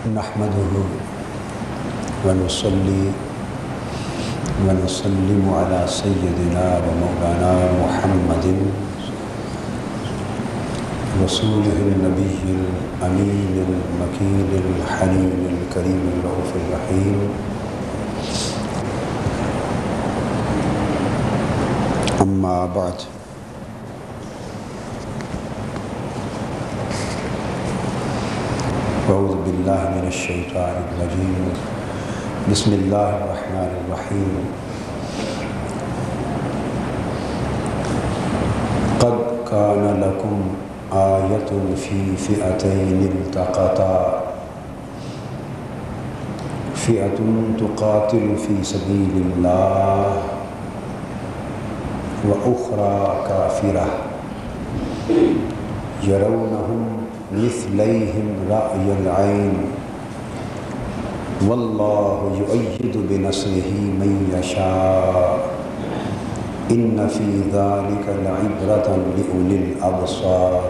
نحمده ونصلي ونسلم على سيدنا ومولانا محمد رسوله النبي الأمين المكين الحليم الكريم الرؤوف الرحيم. أما بعد، أعوذ بالله من الشيطان الرجيم. بسم الله الرحمن الرحيم. قد كان لكم آية في فئتين التقتا فئة تقاتل في سبيل الله وأخرى كافرة يرونهم مثليهم رأي العين والله يؤيد بنصره من يشاء إن في ذلك لعبرة لأولي الأبصار.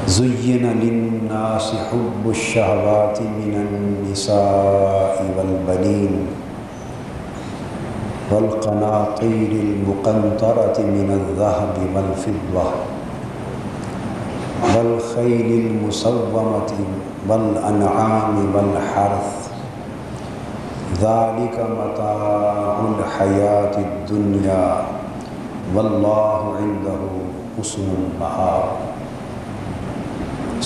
زين للناس حب الشهوات من النساء والبنين والقناطير المقنطرة من الذهب والفضة والخيل المسومة والأنعام والحرث ذلك متاع الحياة الدنيا والله عنده حسن المآب.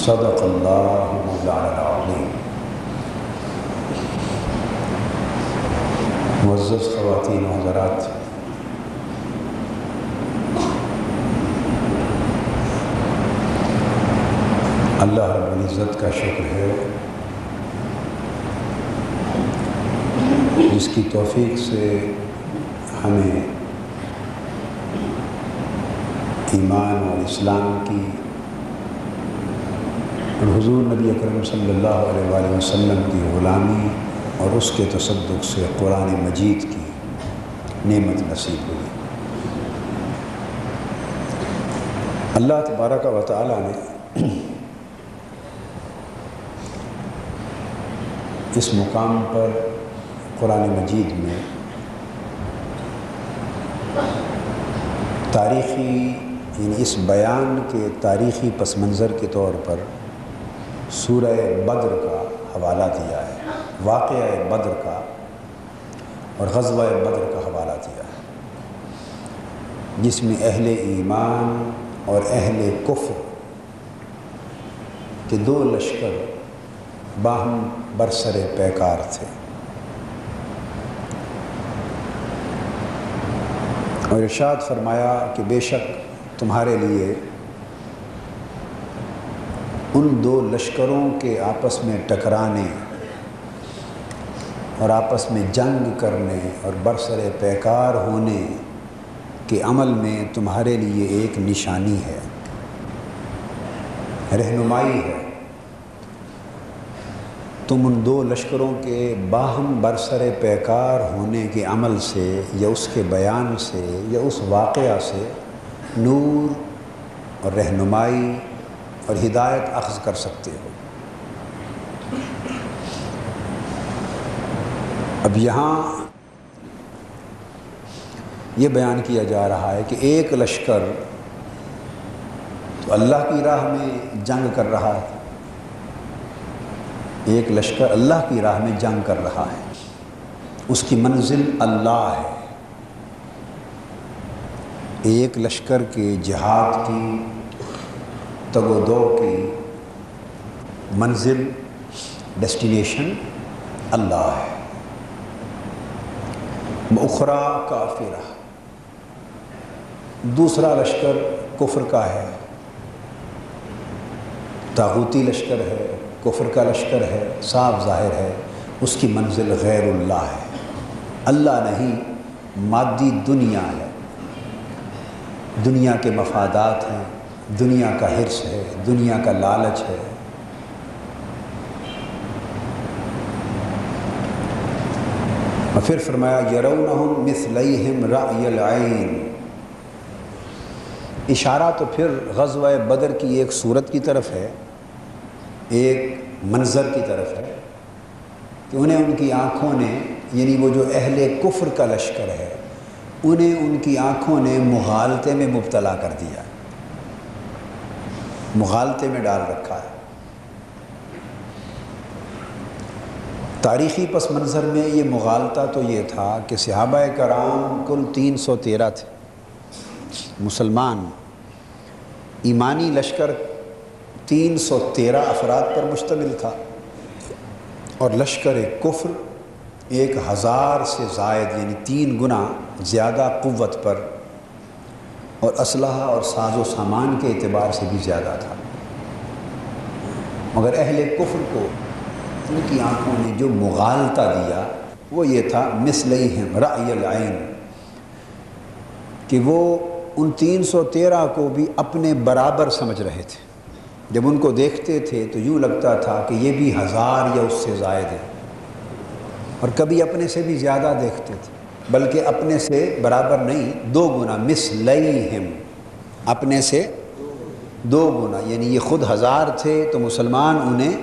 صدق الله مولانا العظيم. معزز خواتین و حضرات، اللہ رب العزت کا شکر ہے جس کی توفیق سے ہمیں ایمان اور اسلام کی اور حضور نبی اکرم صلی اللہ علیہ وآلہ وسلم کی غلامی اور اس کے تصدق سے قرآن مجید کی نعمت نصیب ہوئی. اللہ تبارک و تعالیٰ نے اس مقام پر قرآن مجید میں تاریخی یعنی اس بیان کے تاریخی پس منظر کے طور پر سورہ بدر کا حوالہ دیا ہے، واقعہ بدر کا اور غزوہ بدر کا حوالہ دیا ہے، جس میں اہل ایمان اور اہل کفر کے دو لشکر باہم برسر پیکار تھے، اور ارشاد فرمایا کہ بے شک تمہارے لیے ان دو لشکروں کے آپس میں ٹکرانے اور آپس میں جنگ کرنے اور برسر پیکار ہونے کے عمل میں تمہارے لیے ایک نشانی ہے، رہنمائی ہے. تم ان دو لشکروں کے باہم برسر پیکار ہونے کے عمل سے یا اس کے بیان سے یا اس واقعہ سے نور اور رہنمائی اور ہدایت اخذ کر سکتے ہو. اب یہاں یہ بیان کیا جا رہا ہے کہ ایک لشکر تو اللہ کی راہ میں جنگ کر رہا ہے، ایک لشکر اللہ کی راہ میں جنگ کر رہا ہے، اس کی منزل اللہ ہے. ایک لشکر کے جہاد کی تگ و دو کی منزل ڈیسٹینیشن اللہ ہے. اخرى کافرہ، دوسرا لشکر کفر کا ہے، طاغوتی لشکر ہے، کفر کا لشکر ہے، صاف ظاہر ہے اس کی منزل غیر اللہ ہے، اللہ نہیں، مادی دنیا ہے، دنیا کے مفادات ہیں، دنیا کا حرص ہے، دنیا کا لالچ ہے. اور پھر فرمایا یرونہم مثلیہم رأی العین، اشارہ تو پھر غزوہ بدر کی ایک صورت کی طرف ہے ایک منظر کی طرف ہے کہ انہیں ان کی آنکھوں نے، یعنی وہ جو اہل کفر کا لشکر ہے، انہیں ان کی آنکھوں نے مغالطے میں مبتلا کر دیا، مغالطے میں ڈال رکھا ہے۔ تاریخی پس منظر میں یہ مغالطہ تو یہ تھا کہ صحابہ کرام کل 313 تھے مسلمان، ایمانی لشکر 313 افراد پر مشتمل تھا، اور لشکر کفر 1000 سے زائد، یعنی 3 گنا زیادہ قوت پر اور اسلحہ اور ساز و سامان کے اعتبار سے بھی زیادہ تھا۔ مگر اہل کفر کو ان کی آنکھوں نے جو مغالطہ دیا وہ یہ تھا مثلیہم رأی العین، کہ وہ ان 313 کو بھی اپنے برابر سمجھ رہے تھے۔ جب ان کو دیکھتے تھے تو یوں لگتا تھا کہ یہ بھی 1000 یا اس سے زائد ہے، اور کبھی اپنے سے بھی زیادہ دیکھتے تھے، بلکہ اپنے سے برابر نہیں، 2 گنا، مثلیہم، اپنے سے 2 گنا، یعنی یہ خود 1000 تھے تو مسلمان انہیں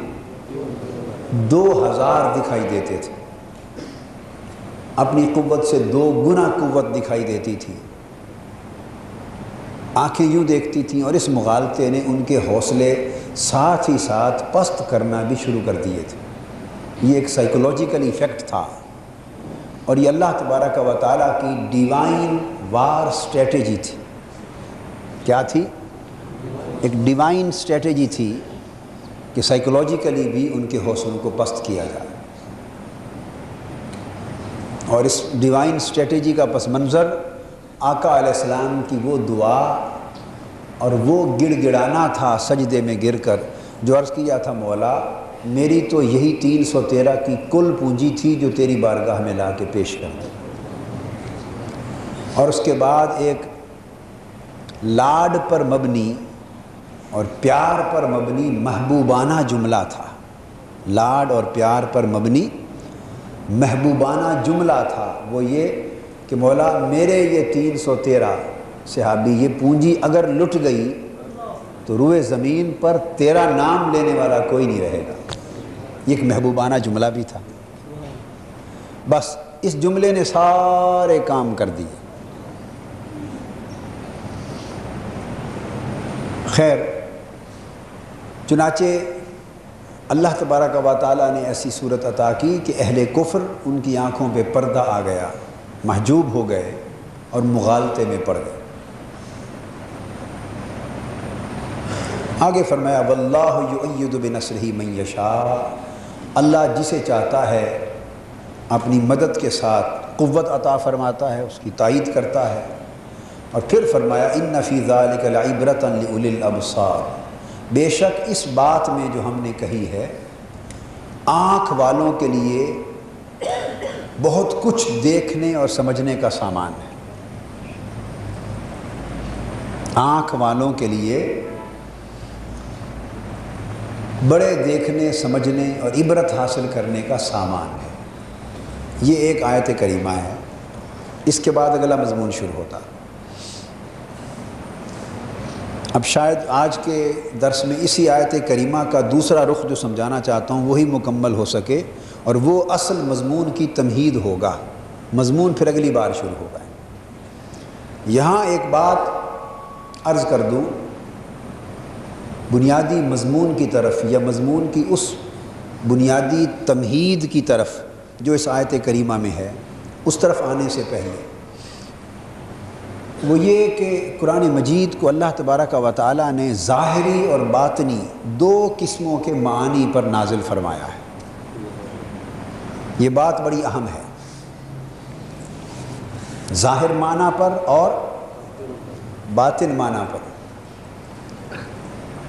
2000 دکھائی دیتے تھے، اپنی قوت سے 2 گنا قوت دکھائی دیتی تھی۔ آنکھیں یوں دیکھتی تھیں، اور اس مغالطے نے ان کے حوصلے ساتھ ہی ساتھ پست کرنا بھی شروع کر دیے تھے۔ یہ ایک سائیکولوجیکل ایفیکٹ تھا، اور یہ اللہ تبارک و تعالیٰ کی ڈیوائن وار اسٹریٹجی تھی۔ کیا تھی؟ ایک ڈیوائن اسٹریٹجی تھی کہ سائیکولوجیکلی بھی ان کے حوصلوں کو پست کیا جائے، اور اس ڈیوائن اسٹریٹجی کا پس منظر آقا علیہ السلام کی وہ دعا اور وہ گڑ گڑانا تھا سجدے میں گر کر، جو عرض کیا تھا مولا میری تو یہی 313 کی کل پونجی تھی جو تیری بارگاہ میں لا کے پیش کر دی۔ اور اس کے بعد ایک لاڈ پر مبنی اور پیار پر مبنی محبوبانہ جملہ تھا، لاڈ اور پیار پر مبنی محبوبانہ جملہ تھا، وہ یہ کہ مولا میرے یہ 313 صحابی، یہ پونجی اگر لٹ گئی تو روئے زمین پر تیرا نام لینے والا کوئی نہیں رہے گا۔ یہ ایک محبوبانہ جملہ بھی تھا۔ بس اس جملے نے سارے کام کر دیے۔ خیر، چنانچہ اللہ تبارک و تعالیٰ نے ایسی صورت عطا کی کہ اہل کفر ان کی آنکھوں پہ پردہ آ گیا، محجوب ہو گئے اور مغالطے میں پڑ گئے۔ آگے فرمایا واللہ یؤید بنصرہ من یشاء، اللہ جسے چاہتا ہے اپنی مدد کے ساتھ قوت عطا فرماتا ہے، اس کی تائید کرتا ہے۔ اور پھر فرمایا ان فی ذلک لعبرۃ لأولی الابصار، بے شک اس بات میں جو ہم نے کہی ہے آنکھ والوں کے لیے بہت کچھ دیکھنے اور سمجھنے کا سامان ہے۔ آنکھ والوں کے لیے بڑے دیکھنے، سمجھنے اور عبرت حاصل کرنے کا سامان ہے۔ یہ ایک آیت کریمہ ہے، اس کے بعد اگلا مضمون شروع ہوتا۔ اب شاید آج کے درس میں اسی آیت کریمہ کا دوسرا رخ جو سمجھانا چاہتا ہوں وہی مکمل ہو سکے، اور وہ اصل مضمون کی تمہید ہوگا۔ مضمون پھر اگلی بار شروع ہوگا۔ یہاں ایک بات عرض کر دوں، بنیادی مضمون کی طرف یا مضمون کی اس بنیادی تمہید کی طرف جو اس آیت کریمہ میں ہے، اس طرف آنے سے پہلے وہ یہ کہ قرآن مجید کو اللہ تبارک و تعالیٰ نے ظاہری اور باطنی 2 قسموں کے معانی پر نازل فرمایا ہے۔ یہ بات بڑی اہم ہے، ظاہر معنی پر اور باطن معنی پر،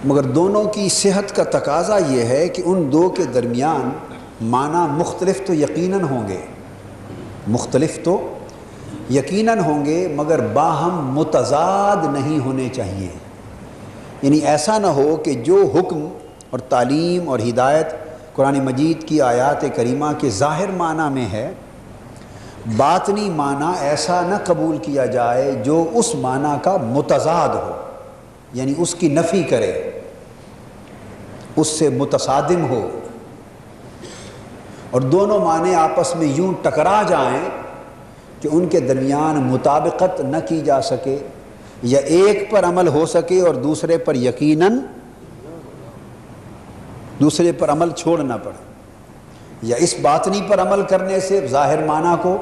مگر دونوں کی صحت کا تقاضا یہ ہے کہ ان 2 کے درمیان معنی مختلف تو یقیناً ہوں گے، مختلف تو یقیناً ہوں گے، مگر باہم متضاد نہیں ہونے چاہیے۔ یعنی ایسا نہ ہو کہ جو حکم اور تعلیم اور ہدایت قرآن مجید کی آیات کریمہ کے ظاہر معنی میں ہے، باطنی معنی ایسا نہ قبول کیا جائے جو اس معنی کا متضاد ہو، یعنی اس کی نفی کرے۔ اس سے متصادم ہو اور دونوں معنی آپس میں یوں ٹکرا جائیں کہ ان کے درمیان مطابقت نہ کی جا سکے، یا ایک پر عمل ہو سکے اور دوسرے پر یقیناً دوسرے پر عمل چھوڑنا پڑے، یا اس باطنی پر عمل کرنے سے ظاہر معنی کو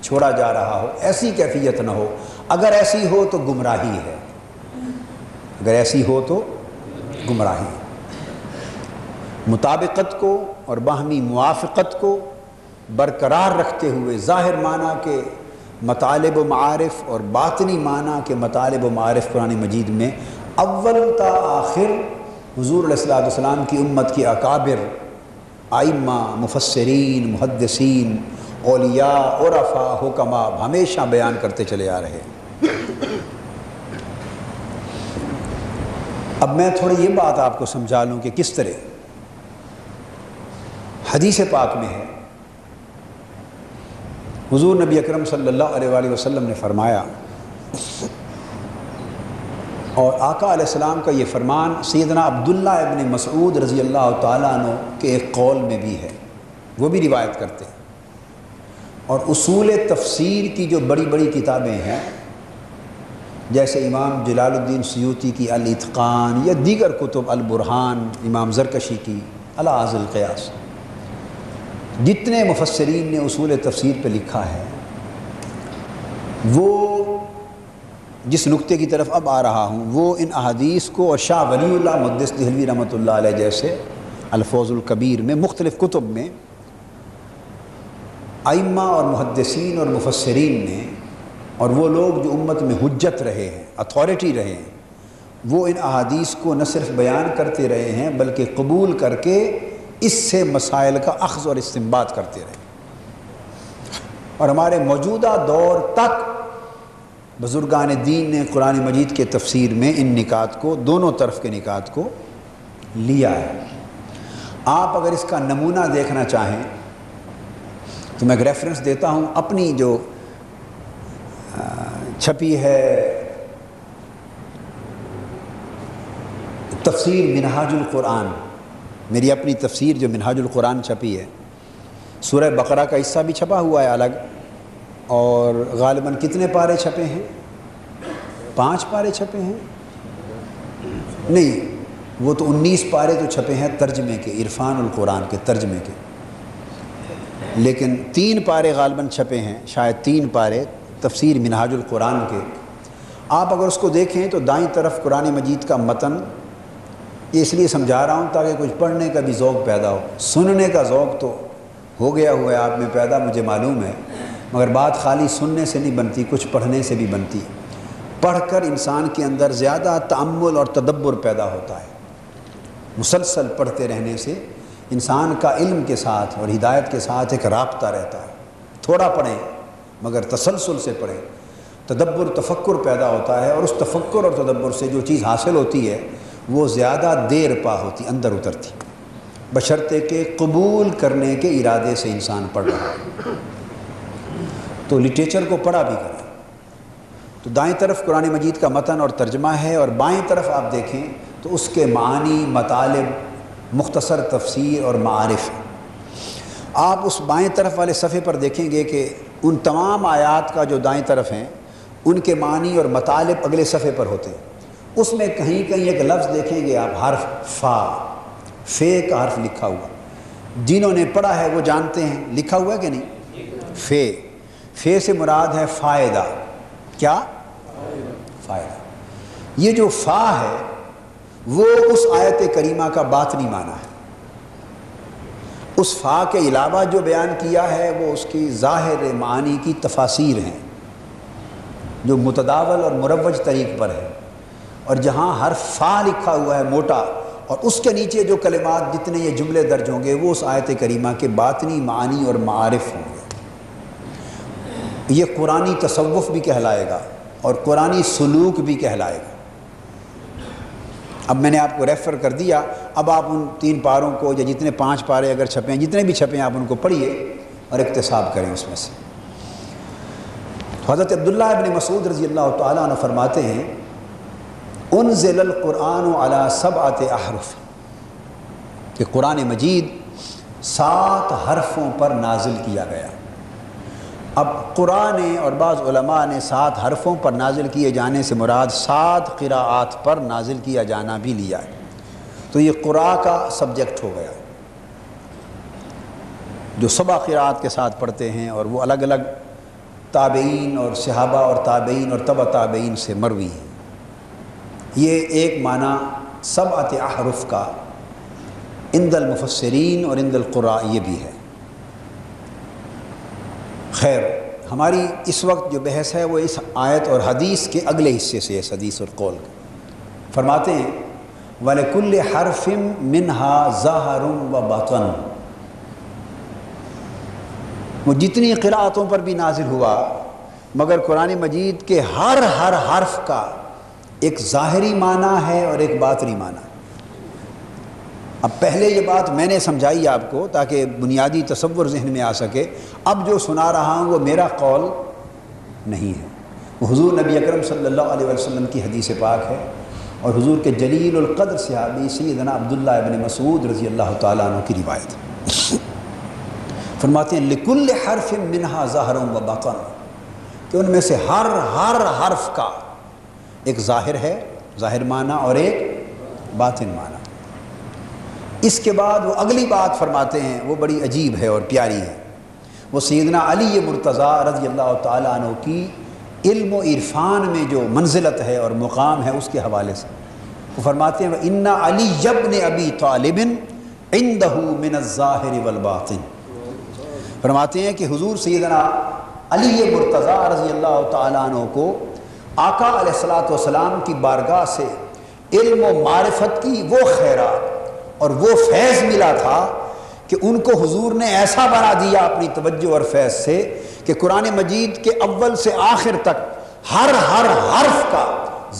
چھوڑا جا رہا ہو، ایسی کیفیت نہ ہو۔ اگر ایسی ہو تو گمراہی ہے، اگر ایسی ہو تو گمراہی ہے۔ مطابقت کو اور باہمی موافقت کو برقرار رکھتے ہوئے ظاہر معنی کے مطالب و معارف اور باطنی معنی کے مطالب و معارف قرآن مجید میں اول تا آخر حضور علیہ الصلوۃ والسلام کی امت کی اکابر، ائمہ، مفسرین، محدثین، اولیاء، عرفاء، حکماء ہمیشہ بیان کرتے چلے آ رہے ہیں۔ اب میں تھوڑی یہ بات آپ کو سمجھا لوں کہ کس طرح حدیث پاک میں ہے، حضور نبی اکرم صلی اللہ علیہ وآلہ وسلم نے فرمایا، اور آقا علیہ السلام کا یہ فرمان سیدنا عبداللہ ابن مسعود رضی اللہ تعالیٰ عنہ کے ایک قول میں بھی ہے، وہ بھی روایت کرتے ہیں۔ اور اصول تفسیر کی جو بڑی بڑی کتابیں ہیں، جیسے امام جلال الدین سیوطی کی الاتقان یا دیگر کتب، البرہان امام زرکشی کی، الاعز القیاس، جتنے مفسرین نے اصول تفسیر پہ لکھا ہے، وہ جس نقطے کی طرف اب آ رہا ہوں وہ ان احادیث کو، اور شاہ ولی اللہ محدث دہلوی رحمۃ اللہ علیہ جیسے الفوز الکبیر میں مختلف کتب میں ائمہ اور محدثین اور مفسرین نے، اور وہ لوگ جو امت میں حجت رہے ہیں، اتھارٹی رہے ہیں، وہ ان احادیث کو نہ صرف بیان کرتے رہے ہیں بلکہ قبول کر کے اس سے مسائل کا اخذ اور استنباط کرتے رہے۔ اور ہمارے موجودہ دور تک بزرگان دین نے قرآن مجید کے تفسیر میں ان نکات کو، دونوں طرف کے نکات کو لیا ہے۔ آپ اگر اس کا نمونہ دیکھنا چاہیں تو میں ایک ریفرنس دیتا ہوں، اپنی جو چھپی ہے تفسیر منہاج القرآن، میری اپنی تفسیر جو منہاج القرآن چھپی ہے، سورہ بقرہ کا حصہ بھی چھپا ہوا ہے الگ، اور غالباً کتنے پارے چھپے ہیں؟ 5 پارے چھپے ہیں؟ نہیں، وہ تو 19 پارے تو چھپے ہیں ترجمے کے، عرفان القرآن کے ترجمے کے، لیکن 3 پارے غالباً چھپے ہیں، شاید 3 پارے تفسیر منہاج القرآن کے۔ آپ اگر اس کو دیکھیں تو دائیں طرف قرآن مجید کا متن، یہ اس لیے سمجھا رہا ہوں تاکہ کچھ پڑھنے کا بھی ذوق پیدا ہو، سننے کا ذوق تو ہو گیا ہوا ہے آپ میں پیدا، مجھے معلوم ہے، مگر بات خالی سننے سے نہیں بنتی، کچھ پڑھنے سے بھی بنتی ہے۔ پڑھ کر انسان کے اندر زیادہ تأمل اور تدبر پیدا ہوتا ہے۔ مسلسل پڑھتے رہنے سے انسان کا علم کے ساتھ اور ہدایت کے ساتھ ایک رابطہ رہتا ہے۔ تھوڑا پڑھیں مگر تسلسل سے پڑھیں، تدبر تفکر پیدا ہوتا ہے، اور اس تفکر اور تدبر سے جو چیز حاصل ہوتی ہے وہ زیادہ دیر پا ہوتی، اندر اترتی، بشرطے کہ قبول کرنے کے ارادے سے انسان پڑھ رہا ہے۔ تو لٹریچر کو پڑھا بھی کریں۔ تو دائیں طرف قرآن مجید کا متن اور ترجمہ ہے، اور بائیں طرف آپ دیکھیں تو اس کے معنی، مطالب، مختصر تفسیر اور معارف۔ آپ اس بائیں طرف والے صفحے پر دیکھیں گے کہ ان تمام آیات کا جو دائیں طرف ہیں ان کے معنی اور مطالب اگلے صفحے پر ہوتے ہیں۔ اس میں کہیں کہیں ایک لفظ دیکھیں گے آپ، حرف فا، فے کا حرف لکھا ہوا، جنہوں نے پڑھا ہے وہ جانتے ہیں لکھا ہوا ہے کہ نہیں، فے، فے سے مراد ہے فائدہ، کیا؟ فائدہ۔ یہ جو فا ہے وہ اس آیت کریمہ کا باطنی معنی ہے۔ اس فا کے علاوہ جو بیان کیا ہے وہ اس کی ظاہر معانی کی تفاسیر ہیں جو متداول اور مروج طریق پر ہے، اور جہاں حرف فا لکھا ہوا ہے موٹا، اور اس کے نیچے جو کلمات، جتنے یہ جملے درج ہوں گے وہ اس آیت کریمہ کے باطنی معانی اور معارف ہوں گے۔ یہ قرآنی تصوف بھی کہلائے گا اور قرآنی سلوک بھی کہلائے گا۔ اب میں نے آپ کو ریفر کر دیا، اب آپ ان 3 پاروں کو، یا جتنے 5 پارے اگر چھپے ہیں، جتنے بھی چھپے ہیں، آپ ان کو پڑھیے اور اکتساب کریں اس میں سے۔ حضرت عبداللہ ابن مسعود رضی اللہ تعالیٰ عنہ فرماتے ہیں، انزل القرآن علی 7 احرف، کہ قرآن مجید 7 حرفوں پر نازل کیا گیا۔ اب قرآن اور بعض علماء نے 7 حرفوں پر نازل کیے جانے سے مراد 7 قراءات پر نازل کیا جانا بھی لیا ہے، تو یہ قراء کا سبجیکٹ ہو گیا، جو 7 قراءات کے ساتھ پڑھتے ہیں، اور وہ الگ الگ تابعین اور صحابہ اور تابعین اور تبع تابعین سے مروی ہیں۔ یہ ایک معنی 7 احرف کا عند المفسرین اور عند القراء یہ بھی ہے۔ خیر، ہماری اس وقت جو بحث ہے وہ اس آیت اور حدیث کے اگلے حصے سے، اس حدیث اور قول کا۔ فرماتے ہیں وَلِكُلِّ حَرْفٍ مِّنْهَا ظَاهِرٌ وَبَاطِنٌ، وہ جتنی قراءتوں پر بھی نازل ہوا مگر قرآن مجید کے ہر حرف کا ایک ظاہری معنی ہے اور ایک باطنی معنی۔ اب پہلے یہ بات میں نے سمجھائی آپ کو تاکہ بنیادی تصور ذہن میں آ سکے، اب جو سنا رہا ہوں وہ میرا قول نہیں ہے، وہ حضور نبی اکرم صلی اللہ علیہ وسلم کی حدیث پاک ہے، اور حضور کے جلیل القدر صحابی سیدنا عبداللہ ابن مسعود رضی اللہ تعالیٰ عنہ کی روایت ہے۔ فرماتے ہیں لِكُلِّ حَرْفٍ مِّنْهَا ظَاهِرٌ وَبَاطِنٌ، کہ ان میں سے ہر حرف کا ایک ظاہر ہے، ظاہر معنی، اور ایک باطن معنی۔ اس کے بعد وہ اگلی بات فرماتے ہیں، وہ بڑی عجیب ہے اور پیاری ہے، وہ سیدنا علی مرتضیٰ رضی اللہ تعالیٰ عنہ کی علم و عرفان میں جو منزلت ہے اور مقام ہے اس کے حوالے سے۔ وہ فرماتے ہیں وَإِنَّ عَلِيَّ بْنَ أَبِي طَالِبٍ عِنْدَهُ مِنَ الظَّاهِرِ وَالْبَاطِنِ، فرماتے ہیں کہ حضور سیدنا علی مرتضیٰ رضی اللہ تعالیٰ عنہ کو آقا علیہ الصلوۃ والسلام کی بارگاہ سے علم و معرفت کی وہ خیرات اور وہ فیض ملا تھا کہ ان کو حضور نے ایسا بنا دیا اپنی توجہ اور فیض سے کہ قرآن مجید کے اول سے آخر تک ہر حرف کا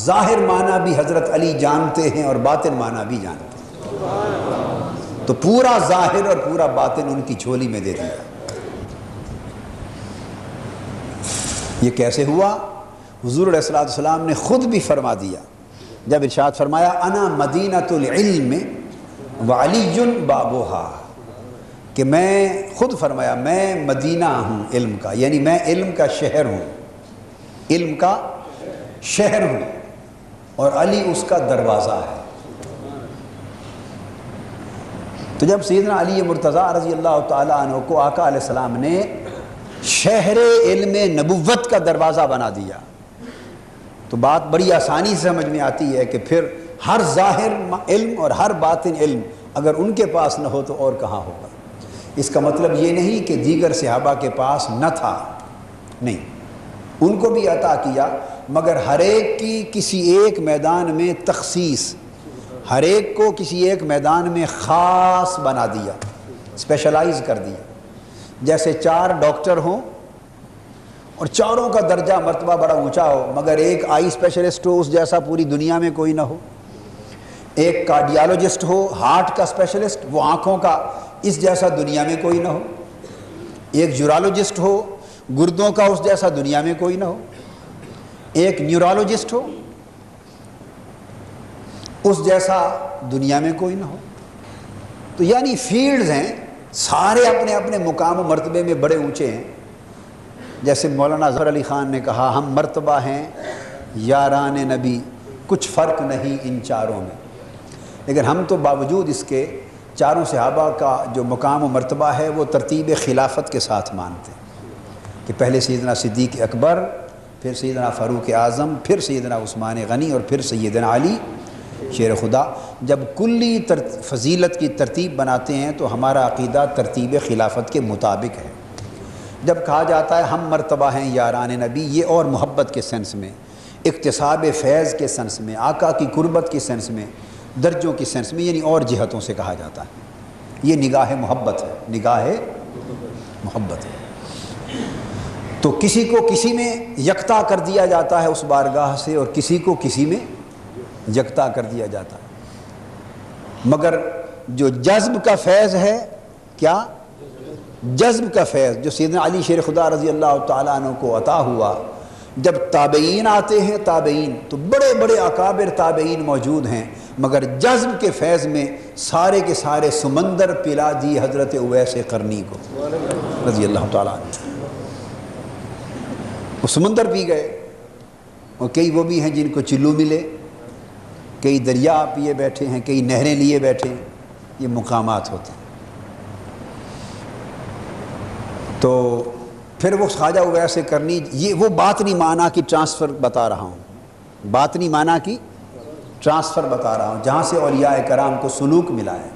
ظاہر معنی بھی حضرت علی جانتے ہیں اور باطن معنی بھی جانتے ہیں، تو پورا ظاہر اور پورا باطن ان کی جھولی میں دے دیا۔ یہ کیسے ہوا؟ حضور علیہ الصلوۃ والسلام نے خود بھی فرما دیا جب ارشاد فرمایا انا مدینۃ العلم وعلی بابوہا، کہ میں خود فرمایا میں مدینہ ہوں علم کا، یعنی میں علم کا شہر ہوں، علم کا شہر ہوں، اور علی اس کا دروازہ ہے۔ تو جب سیدنا علی مرتضیٰ رضی اللہ تعالیٰ عنہ کو آقا علیہ السلام نے شہر علم نبوت کا دروازہ بنا دیا تو بات بڑی آسانی سے سمجھ میں آتی ہے کہ پھر ہر ظاہر علم اور ہر باطن علم اگر ان کے پاس نہ ہو تو اور کہاں ہوگا۔ اس کا مطلب یہ نہیں کہ دیگر صحابہ کے پاس نہ تھا، نہیں، ان کو بھی عطا کیا، مگر ہر ایک کی کسی ایک میدان میں تخصیص، ہر ایک کو کسی ایک میدان میں خاص بنا دیا، اسپیشلائز کر دیا۔ جیسے 4 ڈاکٹر ہوں اور چاروں کا درجہ مرتبہ بڑا اونچا ہو، مگر ایک آئی اسپیشلسٹ ہو اس جیسا پوری دنیا میں کوئی نہ ہو، ایک کارڈیالوجسٹ ہو ہارٹ کا اسپیشلسٹ، وہ آنکھوں کا، اس جیسا دنیا میں کوئی نہ ہو، ایک یورالوجسٹ ہو گردوں کا، اس جیسا دنیا میں کوئی نہ ہو، ایک نیورولوجسٹ ہو اس جیسا دنیا میں کوئی نہ ہو۔ تو یعنی فیلڈز ہیں، سارے اپنے اپنے مقام و مرتبے میں بڑے اونچے ہیں۔ جیسے مولانا ظفر علی خان نے کہا ہم مرتبہ ہیں یاران نبی، کچھ فرق نہیں ان چاروں میں، لیکن ہم تو باوجود اس کے چاروں صحابہ کا جو مقام و مرتبہ ہے وہ ترتیب خلافت کے ساتھ مانتے ہیں کہ پہلے سیدنا صدیق اکبر، پھر سیدنا فاروق اعظم، پھر سیدنا عثمان غنی، اور پھر سیدنا علی شیر خدا۔ جب کلی فضیلت کی ترتیب بناتے ہیں تو ہمارا عقیدہ ترتیب خلافت کے مطابق ہے۔ جب کہا جاتا ہے ہم مرتبہ ہیں یاران نبی، یہ اور محبت کے سینس میں، اکتساب فیض کے سینس میں، آقا کی قربت کے سینس میں، درجوں کی سینس میں، یعنی اور جہتوں سے کہا جاتا ہے۔ یہ نگاہ محبت ہے، نگاہ محبت ہے۔ تو کسی کو کسی میں یکتا کر دیا جاتا ہے اس بارگاہ سے، اور کسی کو کسی میں یکتا کر دیا جاتا ہے، مگر جو جذب کا فیض ہے، کیا جذب کا فیض جو سیدنا علی شیر خدا رضی اللہ تعالیٰ عنہ کو عطا ہوا، جب تابعین آتے ہیں تابعین تو بڑے بڑے اکابر تابعین موجود ہیں، مگر جذب کے فیض میں سارے کے سارے سمندر پلا دی حضرت اویس قرنی کو رضی اللہ تعالیٰ عنہ۔ وہ سمندر پی گئے، اور کئی وہ بھی ہیں جن کو چلو ملے، کئی دریا پیے بیٹھے ہیں، کئی نہریں لیے بیٹھے ہیں، یہ مقامات ہوتے ہیں۔ تو پھر وہ خواجہ اویس قرنی، یہ وہ باطنی معنی کی ٹرانسفر بتا رہا ہوں، باطنی معنی کی ٹرانسفر بتا رہا ہوں جہاں سے اولیاء کرام کو سلوک ملا ہے۔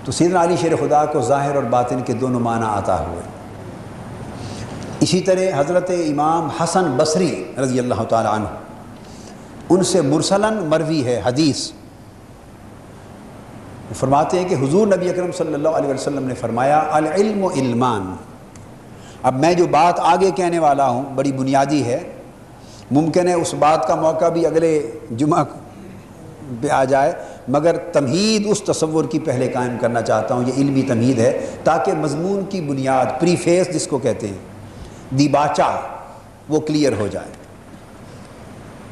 تو سیدنا علی شیر خدا کو ظاہر اور باطن کے دونوں معنی عطا ہوئے۔ اسی طرح حضرت امام حسن بصری رضی اللہ تعالی عنہ، ان سے مرسلاً مروی ہے حدیث، فرماتے ہیں کہ حضور نبی اکرم صلی اللہ علیہ وسلم نے فرمایا العلم علمان۔ اب میں جو بات آگے کہنے والا ہوں بڑی بنیادی ہے، ممکن ہے اس بات کا موقع بھی اگلے جمعہ پہ آ جائے، مگر تمہید اس تصور کی پہلے قائم کرنا چاہتا ہوں، یہ علمی تمہید ہے تاکہ مضمون کی بنیاد پریفیس جس کو کہتے ہیں، دیباچہ، وہ کلیئر ہو جائے۔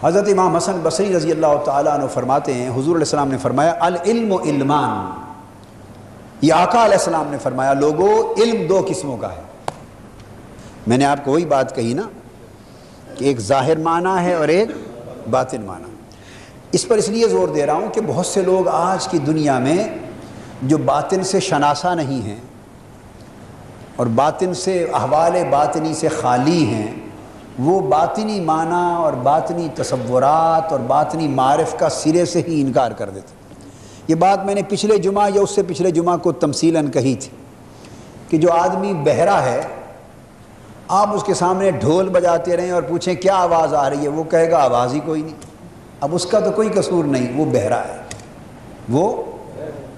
حضرت امام حسن بصری رضی اللہ تعالیٰ عنہ فرماتے ہیں حضور علیہ السلام نے فرمایا العلم علمان، یہ آقا علیہ السلام نے فرمایا لوگو علم دو قسموں کا ہے۔ میں نے آپ کو وہی بات کہی نا کہ ایک ظاہر معنی ہے اور ایک باطن معنی۔ اس پر اس لیے زور دے رہا ہوں کہ بہت سے لوگ آج کی دنیا میں جو باطن سے شناسا نہیں ہیں اور باطن سے احوال باطنی سے خالی ہیں، وہ باطنی معنی اور باطنی تصورات اور باطنی معارف کا سرے سے ہی انکار کر دیتے۔ یہ بات میں نے پچھلے جمعہ یا اس سے پچھلے جمعہ کو تمثیلاً کہی تھی کہ جو آدمی بہرا ہے، آپ اس کے سامنے ڈھول بجاتے رہیں اور پوچھیں کیا آواز آ رہی ہے، وہ کہے گا آواز ہی کوئی نہیں۔ اب اس کا تو کوئی قصور نہیں، وہ بہرا ہے۔ وہ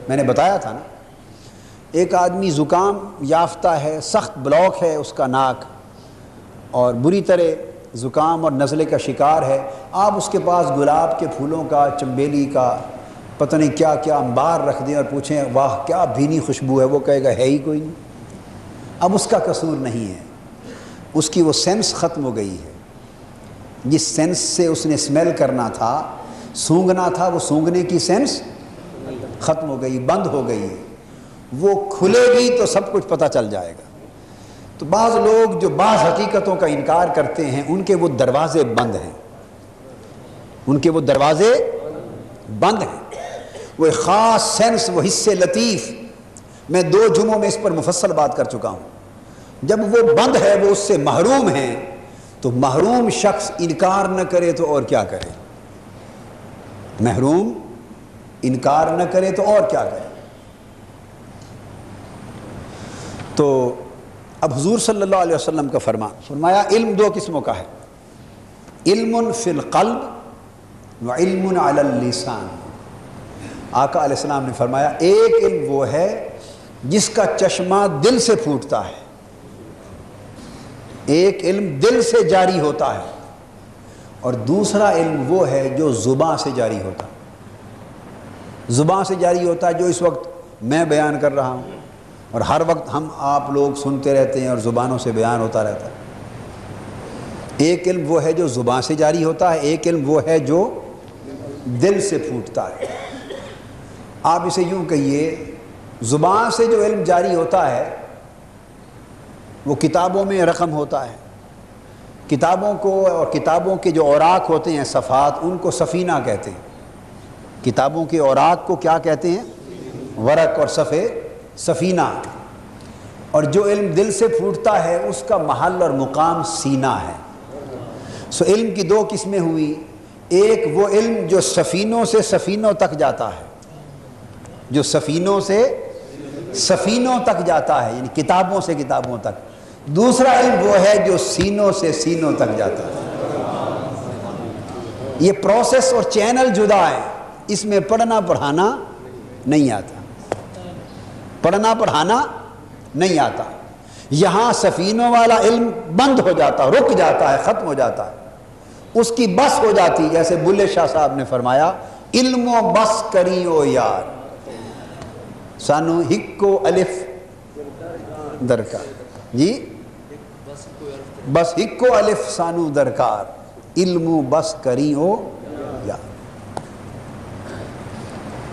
میں نے بتایا تھا نا، ایک آدمی زکام یافتہ ہے، سخت بلاک ہے اس کا ناک، اور بری طرح زکام اور نزلے کا شکار ہے، آپ اس کے پاس گلاب کے پھولوں کا، چنبیلی کا، پتہ نہیں کیا کیا انبار رکھ دیں اور پوچھیں واہ کیا بھینی خوشبو ہے، وہ کہے گا ہے ہی کوئی نہیں۔ اب اس کا قصور نہیں ہے، اس کی وہ سینس ختم ہو گئی ہے، جس سینس سے اس نے اسمیل کرنا تھا، سونگنا تھا، وہ سونگنے کی سینس ختم ہو گئی، بند ہو گئی ہے، وہ کھلے گی تو سب کچھ پتہ چل جائے گا۔ تو بعض لوگ جو بعض حقیقتوں کا انکار کرتے ہیں، ان کے وہ دروازے بند ہیں، ان کے وہ دروازے بند ہیں۔ وہ ایک خاص سینس، وہ حصے لطیف، میں 2 جمعوں میں اس پر مفصل بات کر چکا ہوں، جب وہ بند ہے، وہ اس سے محروم ہیں، تو محروم شخص انکار نہ کرے تو اور کیا کرے؟ محروم انکار نہ کرے تو اور کیا کرے؟ تو اب حضور صلی اللہ علیہ وسلم کا فرمایا علم 2 قسموں کا ہے، علم فی القلب و علم علی اللسان۔ آقا علیہ السلام نے فرمایا ایک علم وہ ہے جس کا چشمہ دل سے پھوٹتا ہے، ایک علم دل سے جاری ہوتا ہے، اور دوسرا علم وہ ہے جو زباں سے جاری ہوتا ہے۔ زباں سے جاری ہوتا ہے جو اس وقت میں بیان کر رہا ہوں، اور ہر وقت ہم آپ لوگ سنتے رہتے ہیں اور زبانوں سے بیان ہوتا رہتا ہے۔ ایک علم وہ ہے جو زبان سے جاری ہوتا ہے، ایک علم وہ ہے جو دل سے پھوٹتا ہے۔ آپ اسے یوں کہیے، زبان سے جو علم جاری ہوتا ہے وہ کتابوں میں رقم ہوتا ہے، کتابوں کو اور کتابوں کے جو اوراق ہوتے ہیں صفحات، ان کو سفینہ کہتے ہیں۔ کتابوں کے اوراق کو کیا کہتے ہیں؟ ورق اور صفحے، سفینہ۔ اور جو علم دل سے پھوٹتا ہے اس کا محل اور مقام سینہ ہے۔ سو علم کی 2 قسمیں ہوئی، ایک وہ علم جو سفینوں سے سفینوں تک جاتا ہے، جو سفینوں سے سفینوں تک جاتا ہے، یعنی کتابوں سے کتابوں تک۔ دوسرا علم وہ ہے جو سینوں سے سینوں تک جاتا ہے۔ یہ پروسیس اور چینل جدا ہے، اس میں پڑھنا پڑھانا نہیں آتا، پڑھنا پڑھانا نہیں آتا۔ یہاں سفینوں والا علم بند ہو جاتا، رک جاتا ہے، ختم ہو جاتا ہے، اس کی بس ہو جاتی، جیسے بلے شاہ صاحب نے فرمایا علم و بس کریو یار، سانو ہکو الف درکار، جی بس ہکو الف سانو درکار، علم و بس کریو یار۔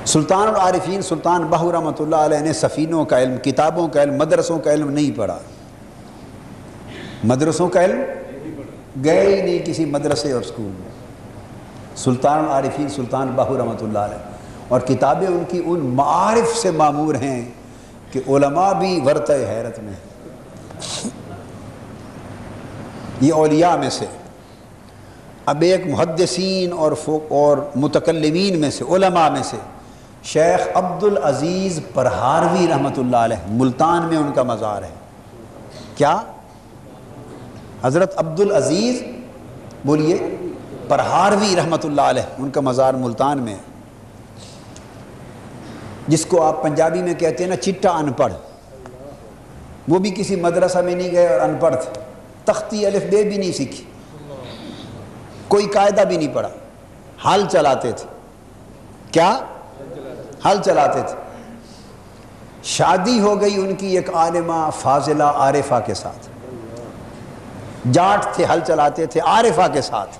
سلطان العارفین سلطان بہو رحمۃ اللہ علیہ نے سفینوں کا علم، کتابوں کا علم، مدرسوں کا علم نہیں پڑھا، مدرسوں کا علم گئے ہی نہیں کسی مدرسے اور اسکول میں۔ سلطان العارفین سلطان بہو رحمۃ اللہ علیہ، اور کتابیں ان کی ان معارف سے معمور ہیں کہ علماء بھی ورطہ حیرت میں ہیں۔ یہ اولیاء میں سے۔ اب ایک محدثین اور متکلمین میں سے، علماء میں سے شیخ عبدالعزیز پرہاروی رحمۃ اللہ علیہ، ملتان میں ان کا مزار ہے۔ کیا؟ حضرت عبدالعزیز بولیے پرہاروی رحمۃ اللہ علیہ، ان کا مزار ملتان میں ہے، جس کو آپ پنجابی میں کہتے ہیں نا چٹا ان پڑھ۔ وہ بھی کسی مدرسہ میں نہیں گئے اور ان پڑھ تھے، تختی الف بے بھی نہیں سیکھی، کوئی قاعدہ بھی نہیں پڑھا، ہل چلاتے تھے۔ کیا؟ ہل چلاتے تھے۔ شادی ہو گئی ان کی ایک عالمہ فاضلہ عارفہ کے ساتھ، جاٹ تھے، ہل چلاتے تھے عارفہ کے ساتھ،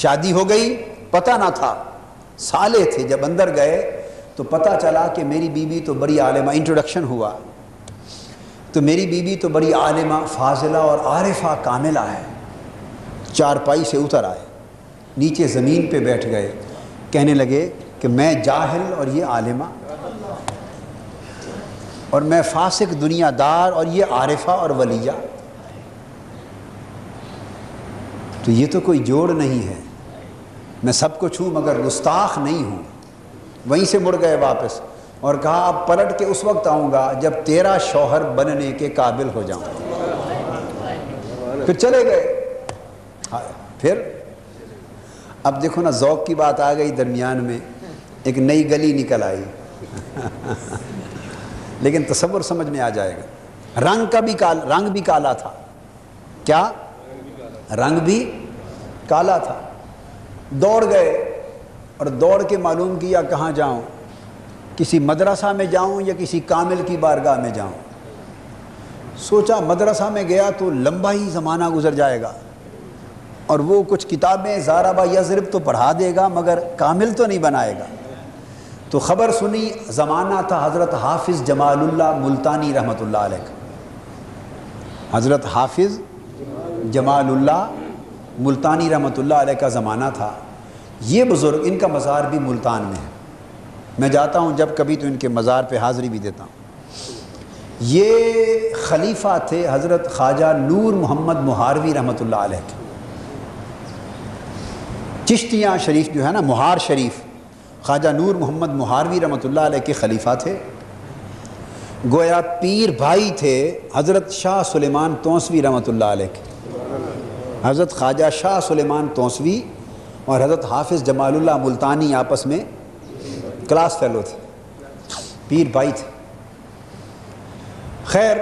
شادی ہو گئی، پتہ نہ تھا، سالے تھے، جب اندر گئے تو پتہ چلا کہ میری بیوی تو بڑی عالمہ، انٹروڈکشن ہوا تو میری بیوی تو بڑی عالمہ فاضلہ اور عارفہ کاملہ ہے۔ چارپائی سے اتر آئے، نیچے زمین پہ بیٹھ گئے، کہنے لگے کہ میں جاہل اور یہ عالمہ، اور میں فاسق دنیا دار اور یہ عارفہ اور ولیہ، تو یہ تو کوئی جوڑ نہیں ہے، میں سب کچھ ہوں مگر گستاخ نہیں ہوں۔ وہیں سے مڑ گئے واپس اور کہا اب پلٹ کے اس وقت آؤں گا جب تیرا شوہر بننے کے قابل ہو جاؤں۔ پھر چلے گئے۔ پھر اب دیکھو نا، ذوق کی بات آ گئی درمیان میں، ایک نئی گلی نکل آئی لیکن تصور سمجھ میں آ جائے گا۔ رنگ بھی کالا تھا۔ کیا؟ رنگ بھی کالا تھا۔ دوڑ گئے اور دوڑ کے معلوم کیا کہاں جاؤں، کسی مدرسہ میں جاؤں یا کسی کامل کی بارگاہ میں جاؤں۔ سوچا مدرسہ میں گیا تو لمبا ہی زمانہ گزر جائے گا، اور وہ کچھ کتابیں ضاربہ یضرب تو پڑھا دے گا مگر کامل تو نہیں بنائے گا۔ تو خبر سنی، زمانہ تھا حضرت حافظ جمال اللہ ملتانی رحمۃ اللہ علیہ کا۔ حضرت حافظ جمال اللہ ملتانی رحمۃ اللہ علیہ کا زمانہ تھا۔ یہ بزرگ، ان کا مزار بھی ملتان میں ہے، میں جاتا ہوں جب کبھی تو ان کے مزار پہ حاضری بھی دیتا ہوں۔ یہ خلیفہ تھے حضرت خواجہ نور محمد مہاروی رحمۃ اللہ علیہ کے۔ چشتیاں شریف جو ہے نا، مہار شریف، خواجہ نور محمد مہاروی رحمۃ اللہ علیہ کے خلیفہ تھے۔ گویا پیر بھائی تھے حضرت شاہ سلیمان توسوی رحمۃ اللہ علیہ کے۔ حضرت خواجہ شاہ سلیمان توسوی اور حضرت حافظ جمال اللہ ملتانی آپس میں کلاس فیلو تھے، پیر بھائی تھے۔ خیر،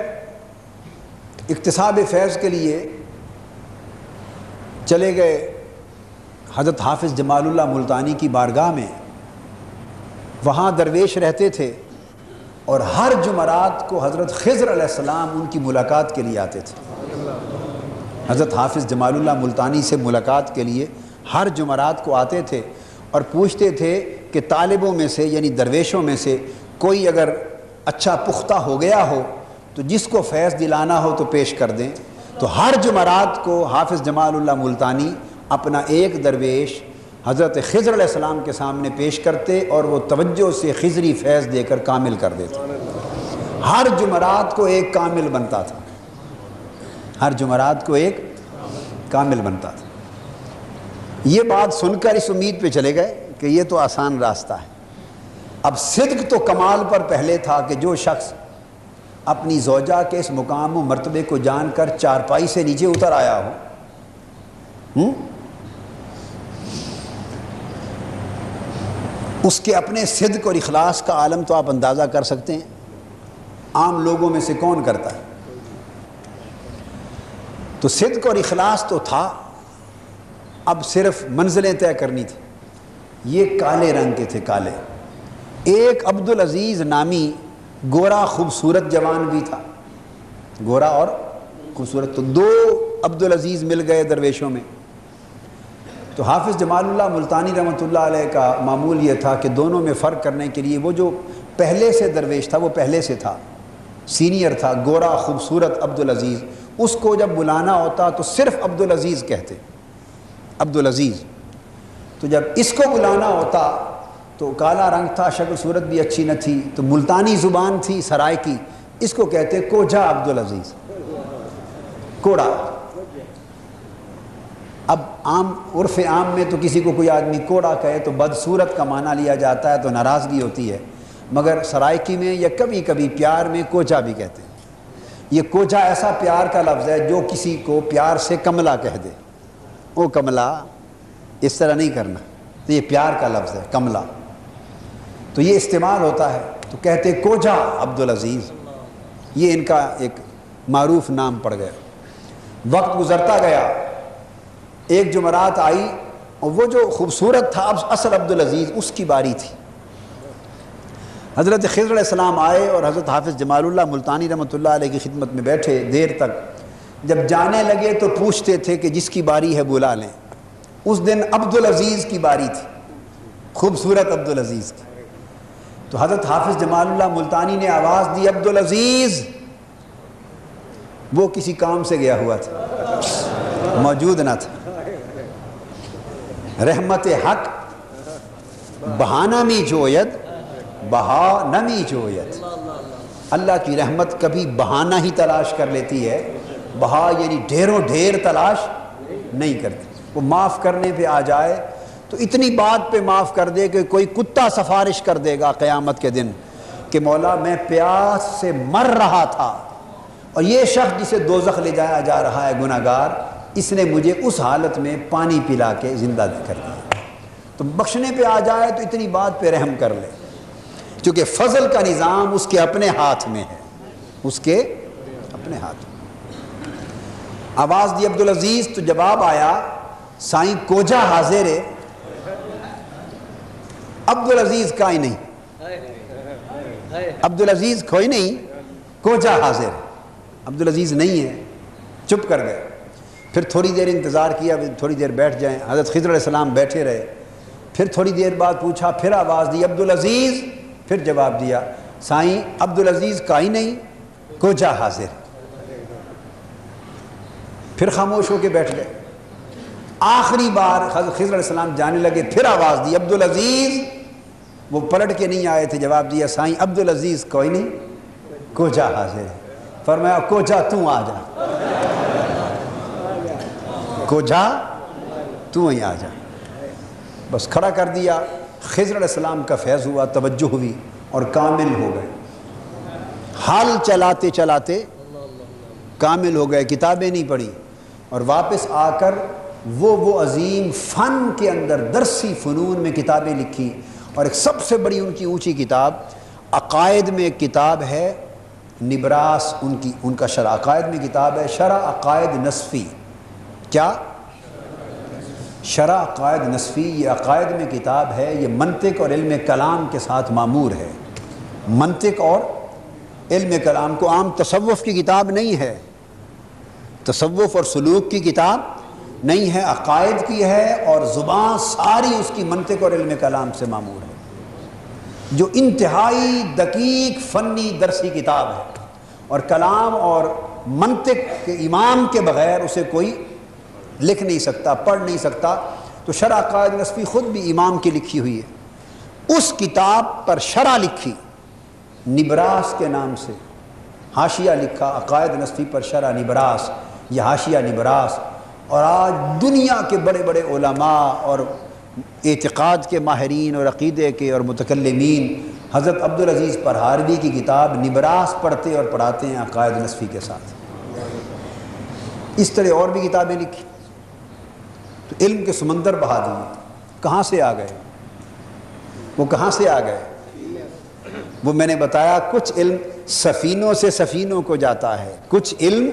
اکتساب فیض کے لیے چلے گئے حضرت حافظ جمال اللہ ملتانی کی بارگاہ میں۔ وہاں درویش رہتے تھے اور ہر جمعرات کو حضرت خضر علیہ السلام ان کی ملاقات کے لیے آتے تھے۔ حضرت حافظ جمال اللہ ملتانی سے ملاقات کے لیے ہر جمعرات کو آتے تھے اور پوچھتے تھے کہ طالبوں میں سے یعنی درویشوں میں سے کوئی اگر اچھا پختہ ہو گیا ہو تو جس کو فیض دلانا ہو تو پیش کر دیں۔ تو ہر جمعرات کو حافظ جمال اللہ ملتانی اپنا ایک درویش حضرت خضر علیہ السلام کے سامنے پیش کرتے اور وہ توجہ سے خضری فیض دے کر کامل کر دیتے۔ ہر جمعرات کو ایک کامل بنتا تھا، ہر جمعرات کو ایک کامل بنتا تھا۔ یہ بات سن کر اس امید پہ چلے گئے کہ یہ تو آسان راستہ ہے۔ اب صدق تو کمال پر پہلے تھا کہ جو شخص اپنی زوجہ کے اس مقام و مرتبے کو جان کر چارپائی سے نیچے اتر آیا ہو، اس کے اپنے صدق اور اخلاص کا عالم تو آپ اندازہ کر سکتے ہیں، عام لوگوں میں سے کون کرتا ہے؟ تو صدق اور اخلاص تو تھا، اب صرف منزلیں طے کرنی تھی۔ یہ کالے رنگ کے تھے، کالے۔ ایک عبدالعزیز نامی گورا خوبصورت جوان بھی تھا، گورا اور خوبصورت، تو دو عبدالعزیز مل گئے درویشوں میں۔ تو حافظ جمال اللہ ملتانی رحمۃ اللہ علیہ کا معمول یہ تھا کہ دونوں میں فرق کرنے کے لیے وہ جو پہلے سے درویش تھا، وہ پہلے سے تھا، سینئر تھا، گورا خوبصورت عبدالعزیز، اس کو جب بلانا ہوتا تو صرف عبدالعزیز کہتے، عبدالعزیز۔ تو جب اس کو بلانا ہوتا تو کالا رنگ تھا، شکل صورت بھی اچھی نہ تھی، تو ملتانی زبان تھی سرائے کی، اس کو کہتے کوجا عبدالعزیز، کوڑا۔ اب عام عرف عام میں تو کسی کو کوئی آدمی کوڑا کہے تو بدصورت کا معنی لیا جاتا ہے، تو ناراضگی ہوتی ہے، مگر سرائکی میں یا کبھی کبھی پیار میں کوجا بھی کہتے ہیں۔ یہ کوجا ایسا پیار کا لفظ ہے جو کسی کو پیار سے کملا کہہ دے، او کملا، اس طرح نہیں کرنا، تو یہ پیار کا لفظ ہے کملا، تو یہ استعمال ہوتا ہے، تو کہتے کوجا عبدالعزیز، یہ ان کا ایک معروف نام پڑ گیا۔ وقت گزرتا گیا، ایک جمعرات آئی اور وہ جو خوبصورت تھا اب اصل عبدالعزیز، اس کی باری تھی۔ حضرت خضر علیہ السلام آئے اور حضرت حافظ جمال اللہ ملتانی رحمۃ اللہ علیہ کی خدمت میں بیٹھے دیر تک۔ جب جانے لگے تو پوچھتے تھے کہ جس کی باری ہے بلا لیں۔ اس دن عبدالعزیز کی باری تھی، خوبصورت عبدالعزیز کی۔ تو حضرت حافظ جمال اللہ ملتانی نے آواز دی عبدالعزیز، وہ کسی کام سے گیا ہوا تھا، موجود نہ تھا۔ رحمت حق بہانہ می جوید بہا نمی جوید، اللہ کی رحمت کبھی بہانہ ہی تلاش کر لیتی ہے، بہا یعنی ڈھیروں ڈھیر تلاش نہیں کرتی۔ وہ معاف کرنے پہ آ جائے تو اتنی بات پہ معاف کر دے کہ کوئی کتا سفارش کر دے گا قیامت کے دن کہ مولا میں پیاس سے مر رہا تھا اور یہ شخص جسے دوزخ لے جایا جا رہا ہے گناہگار، اس نے مجھے اس حالت میں پانی پلا کے زندہ کر دیا۔ تو بخشنے پہ آ جائے تو اتنی بات پہ رحم کر لے، کیونکہ فضل کا نظام اس کے اپنے ہاتھ میں ہے، اس کے اپنے ہاتھ میں۔ آواز دی عبدالعزیز، تو جواب آیا سائیں کوجا حاضر ہے، عبدالعزیز کا ہی نہیں، عبدالعزیز کوئی نہیں، کوجا حاضر ہے، عبدالعزیز نہیں ہے۔ چپ کر گئے، پھر تھوڑی دیر انتظار کیا، تھوڑی دیر بیٹھ جائیں۔ حضرت خضر علیہ السلام بیٹھے رہے، پھر تھوڑی دیر بعد پوچھا، پھر آواز دی عبدالعزیز، پھر جواب دیا سائیں عبدالعزیز کا ہی نہیں، کوجا حاضر۔ پھر خاموش ہو کے بیٹھ گئے۔ آخری بار حضرت خضر علیہ السلام جانے لگے، پھر آواز دی عبدالعزیز، وہ پلٹ کے نہیں آئے تھے، جواب دیا سائیں عبدالعزیز کوئی نہیں، کوجا حاضر ہے۔ فرمایا کوجا تو آ جا، کوجا تو ہی آ جا، بس کھڑا کر دیا۔ خضر علیہ السلام کا فیض ہوا، توجہ ہوئی اور کامل ہو گئے، حال چلاتے چلاتے کامل ہو گئے، کتابیں نہیں پڑھی، اور واپس آ کر وہ عظیم فن کے اندر درسی فنون میں کتابیں لکھی، اور ایک سب سے بڑی ان کی اونچی کتاب عقائد میں ایک کتاب ہے نبراس، ان کا شرح عقائد میں کتاب ہے شرح عقائد نصفی۔ کیا؟ شرح عقائد نصفی، یہ عقائد میں کتاب ہے، یہ منطق اور علم کلام کے ساتھ معمور ہے۔ منطق اور علم کلام کو، عام تصوف کی کتاب نہیں ہے، تصوف اور سلوک کی کتاب نہیں ہے، عقائد کی ہے، اور زبان ساری اس کی منطق اور علم کلام سے معمور ہے، جو انتہائی دقیق فنی درسی کتاب ہے، اور کلام اور منطق کے امام کے بغیر اسے کوئی لکھ نہیں سکتا، پڑھ نہیں سکتا۔ تو شرح عقائد نصفی خود بھی امام کی لکھی ہوئی ہے، اس کتاب پر شرح لکھی نبراس کے نام سے، حاشیہ لکھا عقائد نصفی پر شرح نبراس، یہ حاشیہ نبراس۔ اور آج دنیا کے بڑے بڑے علماء اور اعتقاد کے ماہرین اور عقیدے کے اور متکلمین حضرت عبدالعزیز پرہاروی کی کتاب نبراس پڑھتے اور پڑھاتے ہیں عقائد نصفی کے ساتھ۔ اس طرح اور بھی کتابیں لکھی، تو علم کے سمندر بہا دیے۔ کہاں سے آ گئے وہ؟ کہاں سے آ گئے وہ؟ میں نے بتایا کچھ علم سفینوں سے سفینوں کو جاتا ہے، کچھ علم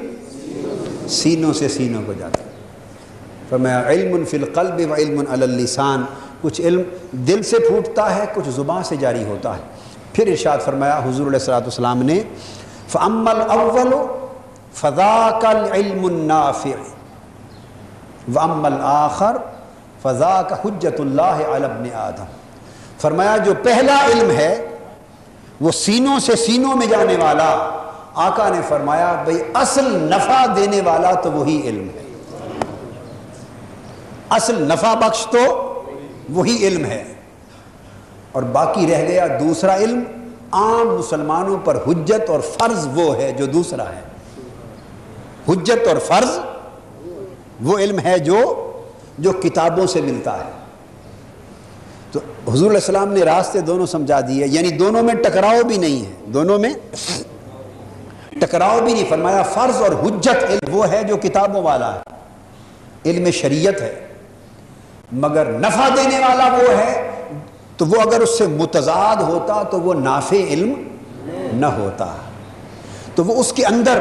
سینوں سے سینوں کو جاتا ہے۔ فرمایا علم فی القلب و علم علی اللسان، کچھ علم دل سے پھوٹتا ہے، کچھ زبان سے جاری ہوتا ہے۔ پھر ارشاد فرمایا حضور علیہ الصلوۃ والسلام نے فَأَمَّا الْأَوَّلُ فَذَاكَ الْعِلْمُ النَّافِعُ وَأَمَّا الْآخَرُ فذاک حجت اللہ علی ابن آدم، فرمایا جو پہلا علم ہے وہ سینوں سے سینوں میں جانے والا، آقا نے فرمایا بھئی اصل نفع دینے والا تو وہی علم ہے، اصل نفع بخش تو وہی علم ہے، اور باقی رہ گیا دوسرا علم، عام مسلمانوں پر حجت اور فرض وہ ہے جو دوسرا ہے، حجت اور فرض وہ علم ہے جو کتابوں سے ملتا ہے۔ تو حضور علیہ السلام نے راستے دونوں سمجھا دیے، یعنی دونوں میں ٹکراؤ بھی نہیں ہے، دونوں میں ٹکراؤ بھی نہیں، فرمایا فرض اور حجت علم وہ ہے جو کتابوں والا ہے، علم شریعت ہے، مگر نفع دینے والا وہ ہے تو وہ اگر اس سے متضاد ہوتا تو وہ نافع علم نہ ہوتا، تو وہ اس کے اندر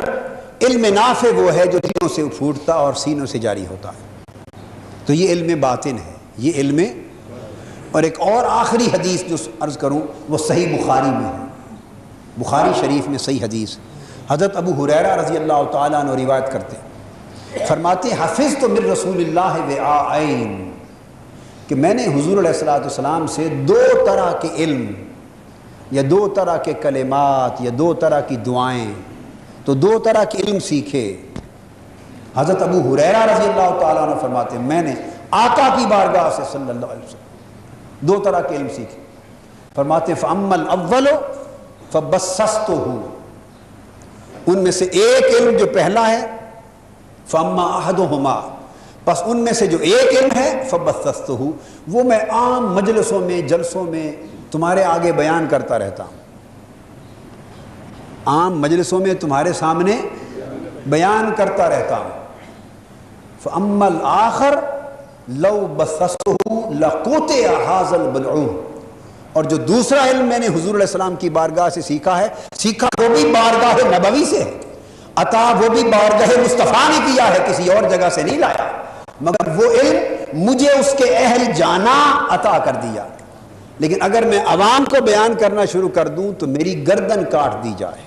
علم نافع وہ ہے جو دلوں سے پھوٹتا اور سینوں سے جاری ہوتا ہے، تو یہ علم باطن ہے، یہ علم۔ اور ایک اور آخری حدیث جو عرض کروں وہ صحیح بخاری میں ہے، بخاری شریف میں صحیح حدیث، حضرت ابو ہریرہ رضی اللہ تعالیٰ عنہ روایت کرتے ہیں، فرماتے ہیں حفظت من رسول اللہ وعاءین، کہ میں نے حضور علیہ السلام سے دو طرح کے علم یا دو طرح کے کلمات یا دو طرح کی دعائیں، تو دو طرح کے علم سیکھے۔ حضرت ابو ہریرہ رضی اللہ تعالیٰ عنہ فرماتے ہیں میں نے آقا کی بارگاہ سے صلی اللہ علیہ وسلم دو طرح کے علم سیکھے، فرماتے ہیں فَأَمَّا الْأَوَّلُ فَبَسَّسْتُهُ، ان میں سے ایک علم جو پہلا ہے فَأَمَّا أَحَدُهُمَا، پس ان میں سے جو ایک علم ہے فَبَسَّسْتُهُ، وہ میں عام مجلسوں میں جلسوں میں تمہارے آگے بیان کرتا رہتا ہوں، عام مجلسوں میں تمہارے سامنے بیان کرتا رہتا ہوں۔ فَأَمَّا الْآخَرُ لَوْ بَسَّسْتُهُ لَقُطِعَ هَذَا الْبَلْعُومُ، اور جو دوسرا علم میں نے حضور علیہ السلام کی بارگاہ سے سیکھا ہے، سیکھا وہ بھی بارگاہ نبوی سے ہے، عطا وہ بھی بارگاہ مصطفیٰ نے کیا ہے، کسی اور جگہ سے نہیں لایا، مگر وہ علم مجھے اس کے اہل جانا عطا کر دیا، لیکن اگر میں عوام کو بیان کرنا شروع کر دوں تو میری گردن کاٹ دی جائے،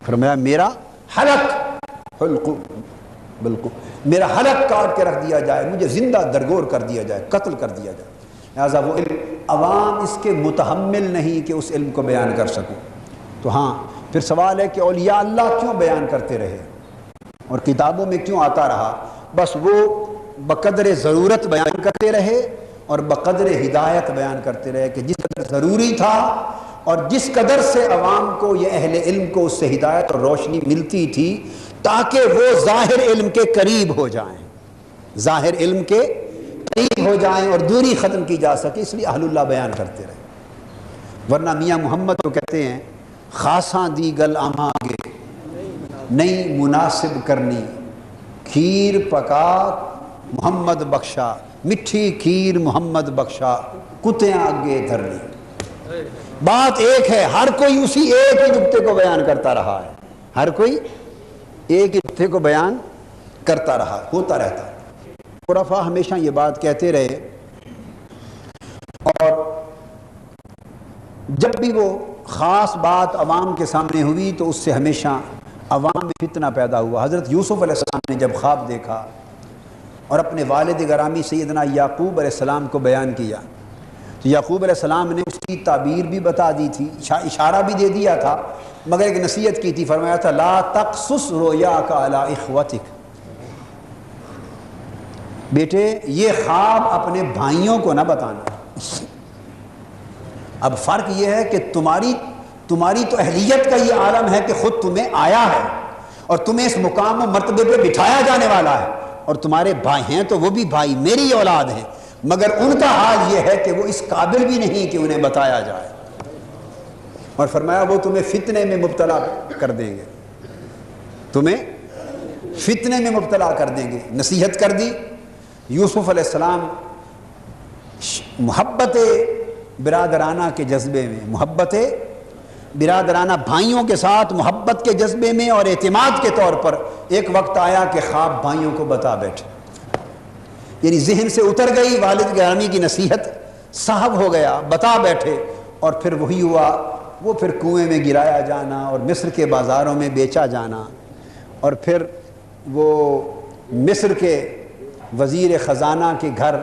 فرمایا میرا حلق میرا حلق کاٹ کے رکھ دیا جائے، مجھے زندہ درگور کر دیا جائے، قتل کر دیا جائے، لہٰذا وہ علم عوام اس کے متحمل نہیں کہ اس علم کو بیان کر سکوں۔ تو ہاں پھر سوال ہے کہ اولیاء اللہ کیوں بیان کرتے رہے اور کتابوں میں کیوں آتا رہا؟ بس وہ بقدر ضرورت بیان کرتے رہے اور بقدر ہدایت بیان کرتے رہے، کہ جس قدر ضروری تھا اور جس قدر سے عوام کو یا اہل علم کو اس سے ہدایت اور روشنی ملتی تھی تاکہ وہ ظاہر علم کے قریب ہو جائیں، ظاہر علم کے قریب ہو جائیں اور دوری ختم کی جا سکے، اس لیے اہل اللہ بیان کرتے رہے۔ ورنہ میاں محمد تو کہتے ہیں خاصاں دی گل آماگے نہیں مناسب کرنی، کھیر پکا محمد بخشا، مٹھی کھیر محمد بخشا، کتیاں اگے دھرنی۔ بات ایک ہے، ہر کوئی اسی ایک ہی نقطے کو بیان کرتا رہا ہے، ہر کوئی ایک ہی نقطے کو بیان کرتا رہا، ہوتا رہتا۔ خلفاء ہمیشہ یہ بات کہتے رہے، اور جب بھی وہ خاص بات عوام کے سامنے ہوئی تو اس سے ہمیشہ عوام میں فتنہ پیدا ہوا۔ حضرت یوسف علیہ السلام نے جب خواب دیکھا اور اپنے والد گرامی سیدنا یعقوب علیہ السلام کو بیان کیا تو یعقوب علیہ السلام نے اس کی تعبیر بھی بتا دی تھی، اشارہ بھی دے دیا تھا، مگر ایک نصیحت کی تھی، فرمایا تھا لا تقصص رؤیاک علی اخوتک، بیٹے یہ خواب اپنے بھائیوں کو نہ بتانا۔ اب فرق یہ ہے کہ تمہاری تو اہلیت کا یہ عالم ہے کہ خود تمہیں آیا ہے اور تمہیں اس مقام و مرتبے پہ بٹھایا جانے والا ہے، اور تمہارے بھائی ہیں تو وہ بھی بھائی میری اولاد ہیں، مگر ان کا حال یہ ہے کہ وہ اس قابل بھی نہیں کہ انہیں بتایا جائے، اور فرمایا وہ تمہیں فتنے میں مبتلا کر دیں گے، تمہیں فتنے میں مبتلا کر دیں گے۔ نصیحت کر دی۔ یوسف علیہ السلام محبت برادرانہ کے جذبے میں، محبت برادرانہ بھائیوں کے ساتھ محبت کے جذبے میں اور اعتماد کے طور پر ایک وقت آیا کہ خواب بھائیوں کو بتا بیٹھے، یعنی ذہن سے اتر گئی، والد گرامی کی نصیحت صاحب ہو گیا، بتا بیٹھے، اور پھر وہی ہوا، وہ پھر کنویں میں گرایا جانا اور مصر کے بازاروں میں بیچا جانا، اور پھر وہ مصر کے وزیر خزانہ کے گھر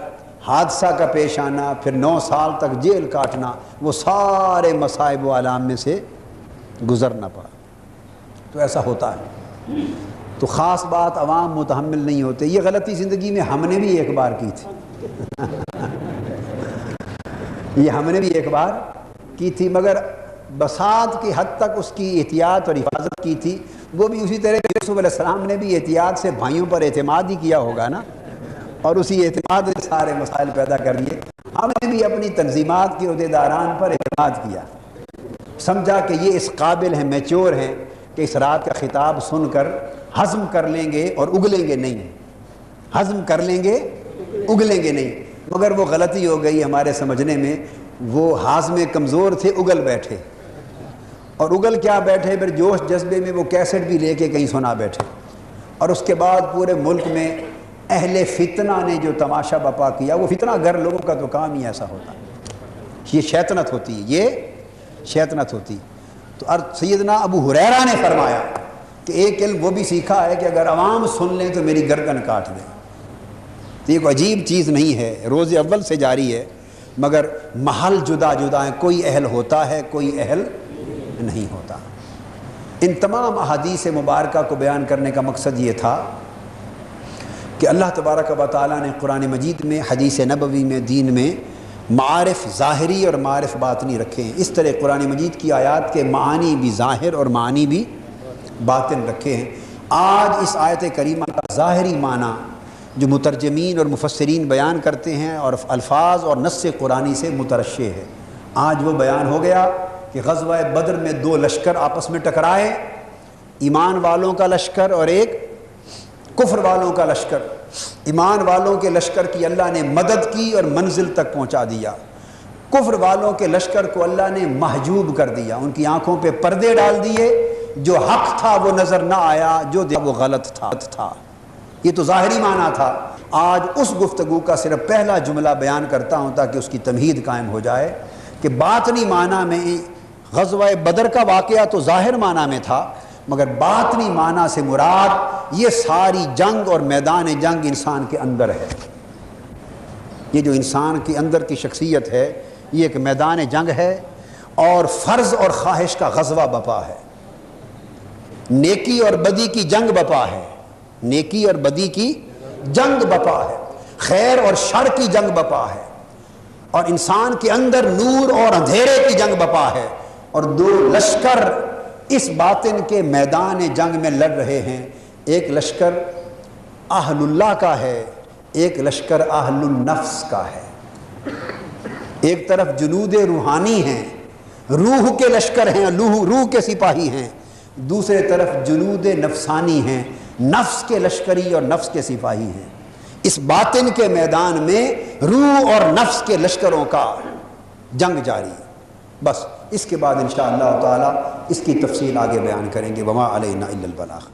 حادثہ کا پیش آنا، پھر 9 سال تک جیل کاٹنا، وہ سارے مصائب و آلام میں سے گزرنا پڑا۔ تو ایسا ہوتا ہے، تو خاص بات عوام متحمل نہیں ہوتے۔ یہ غلطی زندگی میں ہم نے بھی ایک بار کی تھی یہ ہم نے بھی ایک بار کی تھی، مگر بساط کی حد تک اس کی احتیاط اور حفاظت کی تھی۔ وہ بھی اسی طرح یوسف علیہ السلام نے بھی احتیاط سے بھائیوں پر اعتماد ہی کیا ہوگا نا، اور اسی اعتماد نے سارے مسائل پیدا کر دیے۔ ہم نے بھی اپنی تنظیمات کے عہدیداران پر اعتماد کیا، سمجھا کہ یہ اس قابل ہیں، میچور ہیں کہ اس رات کا خطاب سن کر ہضم کر لیں گے اور اگلیں گے نہیں، ہضم کر لیں گے اگلیں گے نہیں۔ مگر وہ غلطی ہو گئی ہمارے سمجھنے میں، وہ ہاضمے کمزور تھے، اگل بیٹھے، اور اگل کیا بیٹھے، پھر جوش جذبے میں وہ کیسٹ بھی لے کے کہیں سنا بیٹھے، اور اس کے بعد پورے ملک میں اہل فتنہ نے جو تماشا بپا کیا، وہ فتنہ گر لوگوں کا تو کام ہی ایسا ہوتا ہے، یہ شیطنت ہوتی ہے، یہ شیطنت ہوتی۔ تو سیدنا ابو ہریرہ نے فرمایا کہ ایک علم وہ بھی سیکھا ہے کہ اگر عوام سن لیں تو میری گردن کاٹ دیں۔ تو یہ کوئی عجیب چیز نہیں ہے، روز اول سے جاری ہے، مگر محل جدا جدا ہیں، کوئی اہل ہوتا ہے، کوئی اہل نہیں ہوتا۔ ان تمام احادیث مبارکہ کو بیان کرنے کا مقصد یہ تھا کہ اللہ تبارک و تعالیٰ نے قرآن مجید میں، حدیث نبوی میں، دین میں معارف ظاہری اور معارف باطنی رکھے ہیں۔ اس طرح قرآن مجید کی آیات کے معانی بھی ظاہر اور معانی بھی باطن رکھے ہیں۔ آج اس آیت کریمہ کا ظاہری معنی جو مترجمین اور مفسرین بیان کرتے ہیں اور الفاظ اور نص قرآنی سے مترشح ہے، آج وہ بیان ہو گیا کہ غزوہ بدر میں 2 لشکر آپس میں ٹکرائے، ایمان والوں کا لشکر اور ایک کفر والوں کا لشکر۔ ایمان والوں کے لشکر کی اللہ نے مدد کی اور منزل تک پہنچا دیا، کفر والوں کے لشکر کو اللہ نے محجوب کر دیا، ان کی آنکھوں پہ پردے ڈال دیے، جو حق تھا وہ نظر نہ آیا، جو وہ غلط تھا۔ یہ تو ظاہری معنی تھا۔ آج اس گفتگو کا صرف پہلا جملہ بیان کرتا ہوں تاکہ اس کی تمہید قائم ہو جائے کہ باطنی معنی میں غزوہ بدر کا واقعہ تو ظاہر معنی میں تھا، مگر باطنی معنی سے مراد یہ ساری جنگ اور میدان جنگ انسان کے اندر ہے۔ یہ جو انسان کے اندر کی شخصیت ہے یہ ایک میدان جنگ ہے، اور فرض اور خواہش کا غزوہ بپا ہے، نیکی اور بدی کی جنگ بپا ہے، نیکی اور بدی کی جنگ بپا ہے، خیر اور شر کی جنگ بپا ہے، اور انسان کے اندر نور اور اندھیرے کی جنگ بپا ہے، اور 2 لشکر اس باطن کے میدان جنگ میں لڑ رہے ہیں۔ ایک لشکر اہل اللہ کا ہے، ایک لشکر اہل النفس کا ہے۔ ایک طرف جنود روحانی ہیں، روح کے لشکر ہیں، روح کے سپاہی ہیں، دوسرے طرف جنود نفسانی ہیں، نفس کے لشکری اور نفس کے سپاہی ہیں۔ اس باطن کے میدان میں روح اور نفس کے لشکروں کا جنگ جاری ہے۔ بس اس کے بعد انشاءاللہ تعالی اس کی تفصیل آگے بیان کریں گے۔ وما علینا الا البلاغ۔